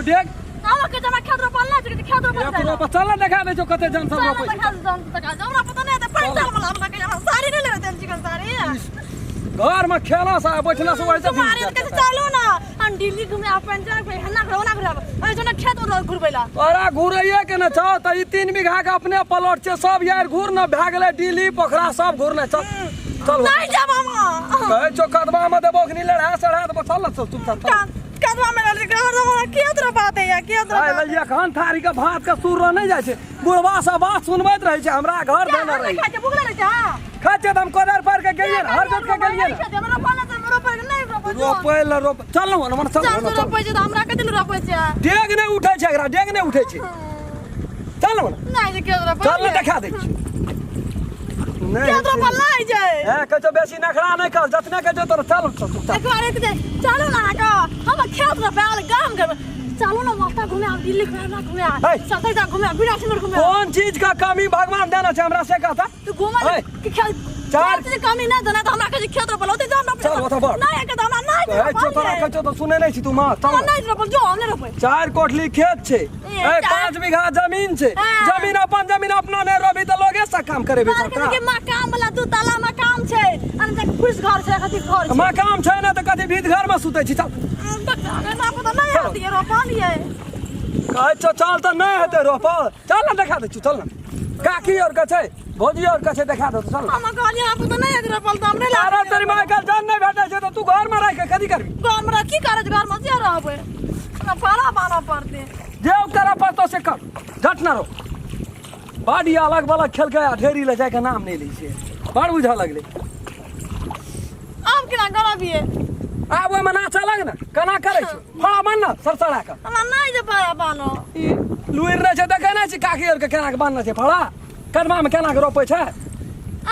देख हम के जमा खेत रोपल ना छै खेत रोपल रोप चल देखा दे जो कते जन सब रोपै देखा जन तक हमरा पता नहीं है पैसा मला हमरा के साड़ी नहीं लेते चिकन साड़ी घर में खेला सा बैठला से वही तुम्हारे के चलो ना हम दिल्ली घूमे अपन जा पे हना करना करे ए जने खेत घुरबैला तोरा घुरैये के न छ त ई 3 बीघा के अपने प्लॉट छै सब यार घुर न भए गेलै दिल्ली पोखरा सब घुरने चल चल नहीं जा मामा कहै छो कदवा में देबो कि लड़ा सड़ा देबो चल चुप कदवा में लड़ के हमरा खेत रोपाते या खेत रोपा आइ लइया खान थारी के भात के सुर नहीं जाय छै बुढ़वा सब बात सुनबैत रहै छै हमरा घर देना रहै खाय छै भूख लगै छै खाचे हम कोदर पर के गेलिए हर जत के गेलिए हमरा पाला से रोपै नहीं रोपै ल रोप चल न मन चल रोपै छै त हमरा के दिल रोपै छै डेग नहीं उठै छै एकरा डेग नहीं उठै छै चल न नहीं जे के रोपै चल देखा दे नहीं के रोपल नहीं छै ए कतो बेसी नखरा नहीं कर जतने के जो तोर चल एक बार एक दे चलो ना का हम खेत रोपाल गाम के चलो ना माता घूमे आ दिल्ली घूमे सतै जा घूमे विराटनगर घूमे कौन चीज का कमी भगवान देना छै हमरा से कहता तू घूमे कि खेत चार चीज कमी ना देना त हमरा के खेत रोपल होते जा चल ओत बढ़ नहीं के हमरा नहीं ए छो तोरा कतो तो सुने नहीं छी तू मां चल नहीं रोपल जो हमने रोपै 4 कोठली खेत छै ए 5 बीघा जमीन छै जमीन अपना नहीं रोबी त लोगे से काम करे बेटा के मकान वाला दू ताला मकान छै अन तक पुलिस घर छै कथि घर छै मकान छै ना त कथि भीत घर में सुतै छी चल ना पता नहीं आती है रोपलिए कहै छो चल त नहीं हेते रोपल चल ना देखा दे चल ना काकी और का छै भौजी और का छै देखा दे चल हम कहलिए आप तो नहीं है रोपल त हमरे अरे तेरी मां कल जान नहीं भेटै छै त तू घर में रह के कथि करबी घर में की करे घर में जे रहबे ना पाला बाना पड़ते जे करा पड़तो से कर झट ना रो बाड़ी अलग वाला खेल के ढेरी ले जाए के नाम नहीं लै छै बड़ बुझा लगले अब केना गलबी है आब ओइ में नाच लग ना केना करे छै फड़ा मन ना सरसड़ा के हमरा नहीं जे पाया बानो ई लुइर रहे छै देखे ना छै काकी और के केना के बानना छै फड़ा कदमा में केना के रोपै छै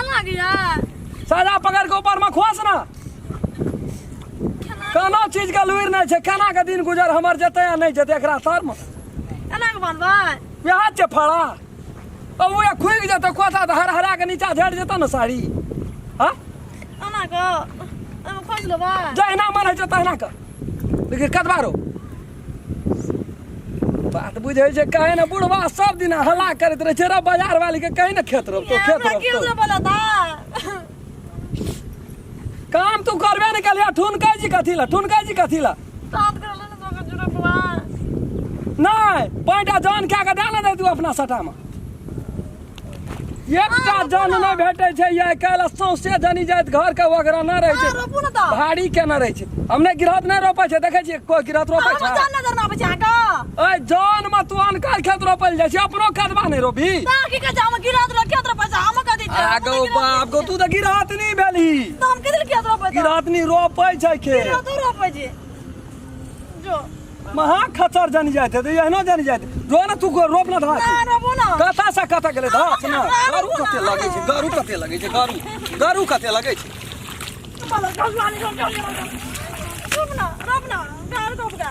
अलग या साजा पकड़ के ऊपर में खोस ना कोनो चीज का लुइर नहीं छै केना के दिन गुजर हमर जते या नहीं जते एकरा सर में केना के बनबै बियाह छै फड़ा अब वो खुग जतो कोथा त हर हरा के नीचा झड़ जतो ना साड़ी हां अना को हम खोज लेबा जहिना मन है तहिना कर लेकिन कदबारो बात बुझे छै कहे ना बुढ़वा सब दिन हल्ला करत रहे छै रे बाजार वाली के कहे ना खेत रोप तो खेत रोप क्यों बोला था काम तू करबे नहीं कलिया ठुनका जी कथी ला साथ कर लेने तो जुड़े बा नहीं पैंटा जान क्या के डाल दे तू अपना सटा में एकटा जन नहीं भेटै छै ये काल सौसे जनी जात घर के वगैरह न रहे छै रोपू न त भाड़ी के न रहे छै हमने गिरहत नहीं रोपै छै देखे छी कोई गिरहत रोपै छै जान नजर ना बचा का ए जान में तू अनकर खेत रोपल जाय छै अपनो खेतबा नहीं रोपी ता की के जाम गिरहत रखे तो पैसा हम का दी आगो बाप को तू तो गिरहत नहीं भेली तो हम के दिल के रोपे गिरहत नहीं रोपै छै के गिरहत रोपे जी जो महा खचर जानी जाते तो यहनो जानी जाते जो ना तू रोप ना धास ना रोपू ना कथा से कथा गेले धास ना गारू कते लगे छै गारू कते लगे छै बोलो भगवान रोप ना गार रोपगा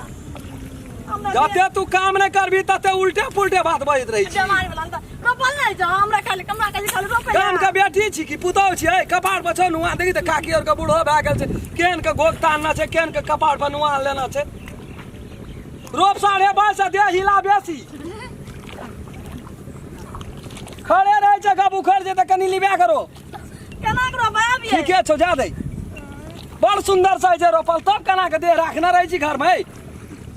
जते तू काम नहीं करबी तते उल्टे पुल्टे बात बजत रही छी जमारी वाला त रोपल नहीं जा हमरा खाली रोपे काम का बेटी छी कि पुतौ छी कपाड़ पर छ नुआ देखी त काकी और का बूढ़ो भए गेल छै केन के गोग तानना छै केन के कपाड़ पर नुआ लेना छै रोप साढ़े बाईस दे हिला बेसी खड़े रहे छै गबू खड़ जे त कनी लिबा करो केना के रोपे अभी ठीके छौ जा दे बड़ सुंदर से छै रोपल तब केना के दे राखना रही छी घर में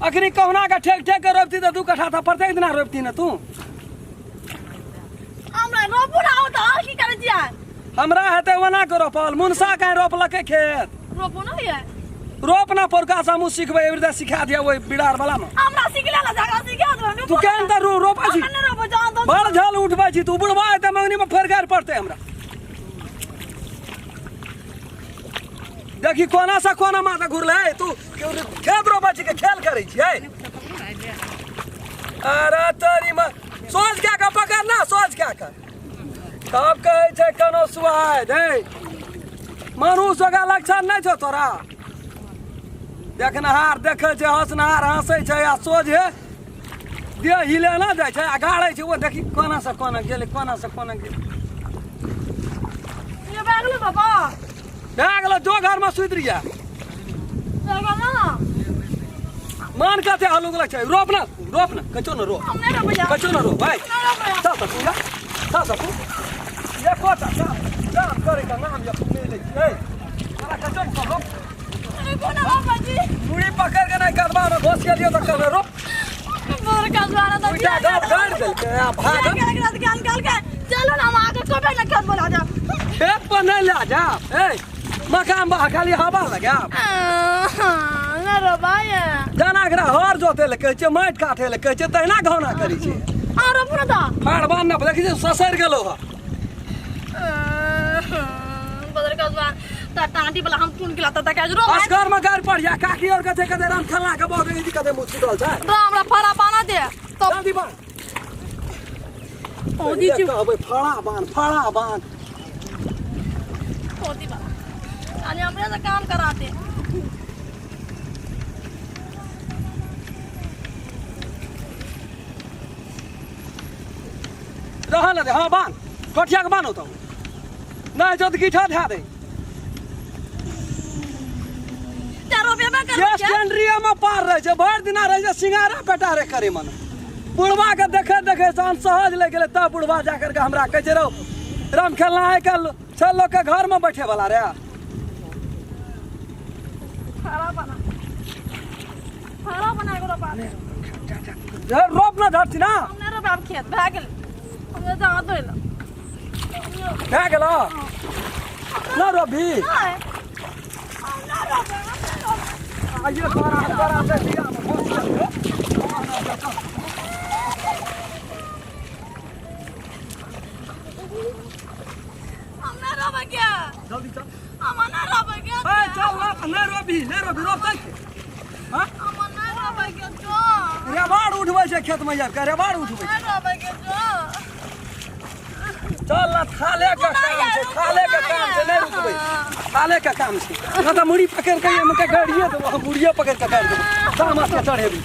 अखनी कहुना के ठेक के रोपती त 2 कट्ठा त प्रत्येक दिन रोपती न तू हमरा रोपू ना होता की करे जिया हमरा हेते ओना के रोपल मुनसा के रोपलके खेत रोपू ना ये रोपना पोरका सामू सिखबै एवरी सिखा दिया ओइ बिडार वाला में हमरा सिखला ला जगह सिखा दो तू केन त रोपै छी अन्ने रोप जान दो बड़ झल उठबै छी तू बुढ़वा त मंगनी में फरगार पड़ते हमरा देखी कोना से कोना माथा घुरले तू खेत रोपै छी के खेल करै छी अरे तोरी में सोच के पकड़ ना सोच के तब कहै छै कोनो सुहाय दे मनुष्य का लक्षण नहीं छौ तोरा देखनहार देखे छै हंसनहार हंसै छै आ सोझे देह हिले ना जाइ छै आ गाड़ै छै वो देखी कोना से कोना गेलै ये बैगले बाबा भए गेलो जो घर में सुति रहिया जगह ना मान कहते हलुक लग चाहिए रोप ना कचो ना रो हमने रो भैया कचो ना रो भाई चल तो पूरा चल तो पूरा ये कोटा काम करे का नाम या पुणे ले ए मारा कचो ना रो अरे कोना बाबा जी मुड़ी पकड़ के नहीं करवा में घोस के लियो तो कर रो मोर का द्वारा तो उल्टा गाड़ दे के भाग निकाल के चलो ना हम आके कोबे ना खेत बोला जा खेत पर नहीं ले जा ए मकान बा खाली हवा लगा ना रो भाई जाना एकरा हर जोते ले कहै छै माटि काटे ले कहै छै तहिना घौना करै छै आरो पुरा दा फाड़ बान ना देखै छै ससैर गेलो ह बदर का द्वारा ता टांटी वाला हम टून किला ता काज रो अस्कर में गाड़ पड़ जा काकी और कथे कथे राम खल्ला के बहुत इजी कथे मुछ छुटल छै हमरा फड़ा पाना दे तब जल्दी बान ओदी छु कहबै फड़ा बान ओदी बा अनि हमरे से काम कराते रहा ना दे हां बान कोठिया के बानो तो नहीं जद गिठा धा दे 4 रुपया में कर के स्टैंडरिया में पार रहे छै भर दिना रहे छै सिंगारा पेटा रे करे मन बुढ़वा के देखे सान सहज ले गेले तब बुढ़वा जाकर के हमरा कहे रहो राम खेलना है कल सब लोग के घर में बैठे वाला रे फड़ा बना एगो रोपा रोप ना धरती ना हमने रो बाप खेत भाग गेल हमने जा धोइल क्या गेलो ना रोबी नहीं हमने रो आइए बड़ा से दिया में घोस के हमने रो गया जल्दी चल हमने रो गया ए चल ना रोबी रोप तक हां हमने रो गया जो रेबाड़ उठबै छै खेत में जाब के रेबाड़ उठबै छै रो गया जो चल ना थाले का काम छै नहीं रुकबै थाले का काम छै ना तो मुड़ी पकड़ के हम के गाड़िए तो मुड़िए पकड़ के काट देबै सामा के चढ़ेबी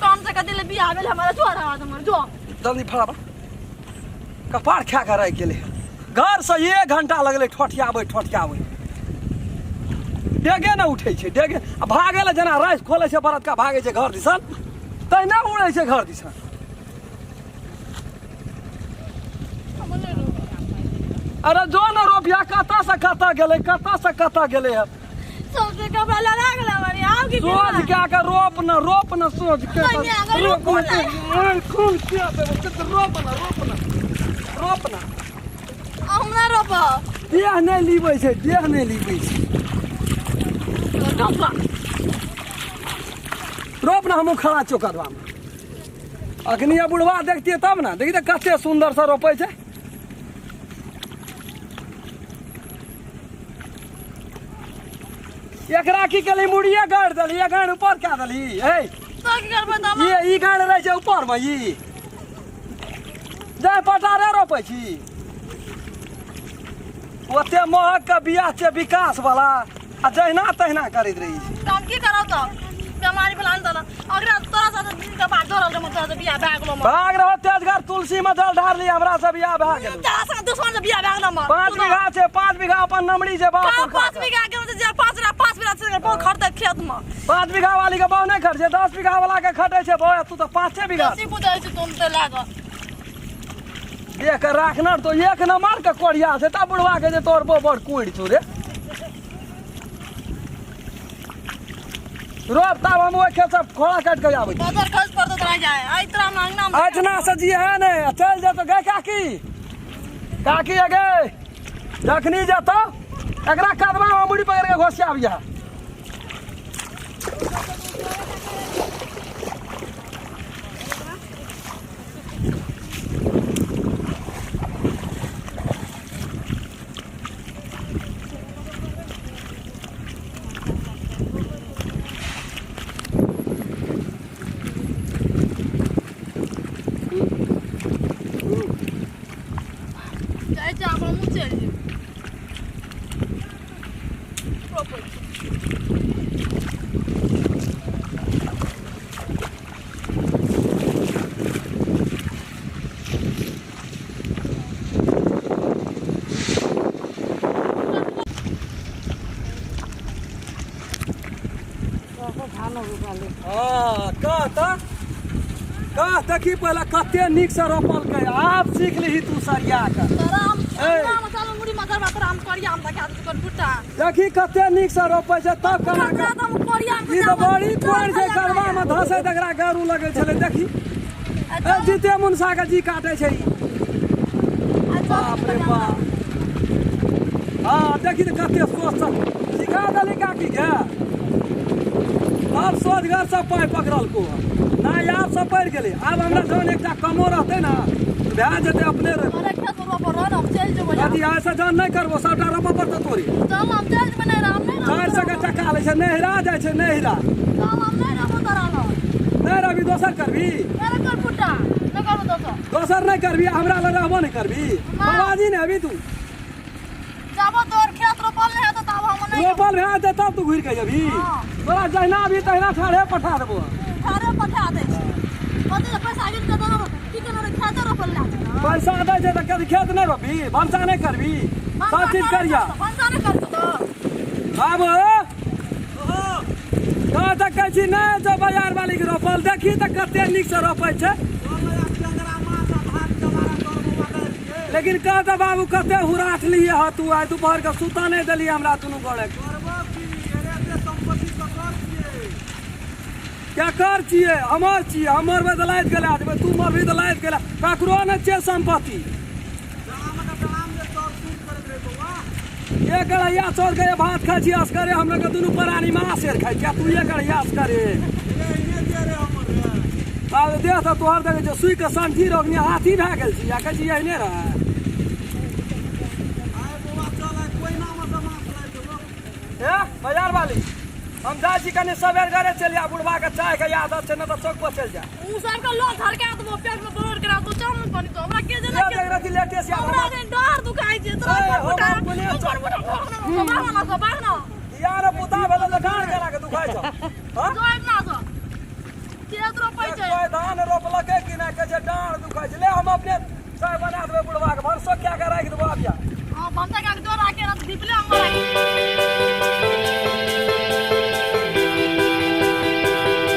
काम से कदी ले बियाह भेल हमारा छोड़ा हमर जो जल्दी फड़ाबा कपार खा के रह गेले घर से 1 घंटा लगले ठोठियाबै डेगे ना उठै छै डेगे भागे ले जना राइस खोले छै बरत का भागे छै घर दिसन तहिना उड़ै छै घर दिसन अरे जो ना रोपिया कता से कता गेले है सबसे कपड़ा लगा गेल हमारी आव की सोच के के रोप न सोच के रोप खून किया दे रोप न हमरा रोपा देह नहीं लीबै छै रोप ना हमहूँ खड़ा चौकरवा में अखनी बुढ़वा देखतियै तब ना देखी तो कते सुंदर से रोपै छै एकरा की केली मुड़िए गाड़ देली ये गाड़ ऊपर क्या देली हे तो की करबे त ये ई गाड़ रहे छै ऊपर में ई जाय पटारे रोपै छी ओते महक के बियाह छै विकास वाला आ जहिना तहिना करैत रही काम की करौ त बीमारी फलान त अगर तोरा साथ दिन के बाद जोरल जे मत बियाह भाग लो भाग रहो तेजगर तुलसी में जल ढार ली हमरा से बियाह भाग गेल तेरा साथ दुश्मन से बियाह भाग लो 5 बीघा छै 5 बीघा अपन नमड़ी जे बाप 5 बीघा के जे 5 बीघा से बहुत खर्च खेत में 5 बीघा वाली के बहु नहीं खर्चे 10 बीघा वाला के खटे छै बहु तू तो 5 बीघा सी बुझै छी तुम ते लाग देख राखना तो एक नंबर के कोढ़िया से ता बुढ़वा के जे तोर बड़ कुड़ छु रे रोप तब हम ओए खेत सब खोड़ा काट के आबै बाजार खर्च कर तो जाए आई तोरा मांगना इतना सजी है ने चल जा तो गए काकी अगे जखनी जाता एकरा कदमा में मुड़ी पकड़ के घोसिया आबिया जाए जा हम चल हाँ कह देखी पहले कते नीक से रोपल के आप सीख ली तू सरिया के देखी कते नीक से रोपे छै तब कना ई तो बड़ी कोन छै करवा में धसे तकरा गरू लगे छले देखी जीते मुनसा के जी काटे छै बाप रे बाप हाँ देखी तो कते सोच सिखा देली काकी के अब सोच घर सब पाइ पकड़ल को ना यार सब पड़ गेले अब हमरा जौन एकटा कमो रहते ना भए जेते अपने अथी ऐसा जान नहीं करबो सबटा रोपा पड़तो तोरी चार सौ के टका ले छै नहिरा जाय छै नहिरा नहीं रवि दोसर करबी दोसर नहीं करबी हमरा लग रहबो नहीं करबी बाबाजी ने अभी तू रोपल भए जेतै तब तू घुरि के अभी तोरा जहिना अभी तहिना ठाढ़े पठा देबो पैसा दै छै तऽ कभी खेत नहीं रोपी भनसा नहीं करबी सब चीज करिया आब कहाँ तक कहै छी नहीं जो बाजार वाली के रोपल देखी तऽ कते नीक से रोपै छै लेकिन कह तो बाबू कते हुराठ लिए ह तू आइ दोपहर के सुता नहीं दिली हमरा दुनू गोड़े क्या कर छिए हमर छिए हमर में दलाइत गेला आदमी तू मर भी दलाइत गेला ककरो नहीं छै संपत्ति एक गड़ैया छोड़ के भात खाइ छी असगरे हम लोग दुनू प्राणी मांस खाइ क्या तू ये गड़ैया असगरे अब देख तो तोहर देखे जो सुई के संठी रोकनी हाथी भए गेल छी या कहै छी एहने रह बाजार वाली हम जाइ छी कनी सबेर घरे चलिया बुढ़वा के चाय के आदत छै न त चौक पर चल जा उ सब के लोग धर के तो पेट में ब्लड करा तो चल न पानी तो हमरा के जना के रति लेटे से हमरा दिन डर दुखाई छै तोरा मोटा यार पुता भेल त डांड करा के दुखाइ छ हां जोइ ना तो खेत रोपै छै कोई धान रोपलके कि ना के जे डांड दुखाइ छै ले हम अपने चाय बना देबै बुढ़वा के भरसो क्या के राख देबो आबिया हां भरसा के डोरा के दीपले हम